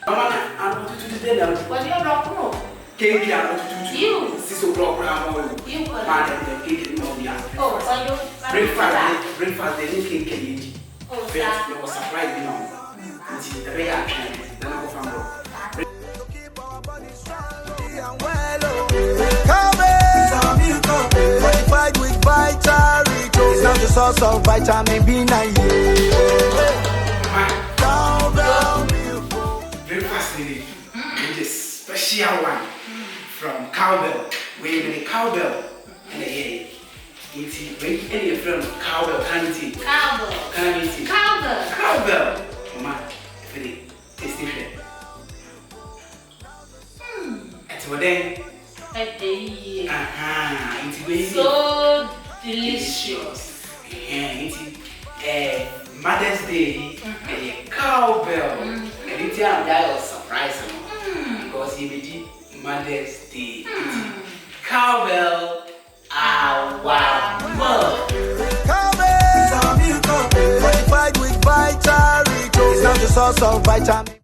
I'm going to dinner. What do you have? Cake, I'm going to You. 6 o'clock. You man, cake in the Oh, so you breakfast, they didn't cake. Oh, there was surprise, you know. It's the way I can. Then I go from Cowbell, fortified with vitality. It's not the source of vitamin B9. Cowbell, breakfast is a special one from Cowbell. We have a Cowbell and a it's any from Cowbell candy. Cowbell. Mama, very tasty. It's what then? It's so delicious. It's Mother's Day, a Cowbell, and it's a surprise because he did Mother's Day. Cowbell, wow, Cowbell, fortified with vitality. It's not the source of vitamin.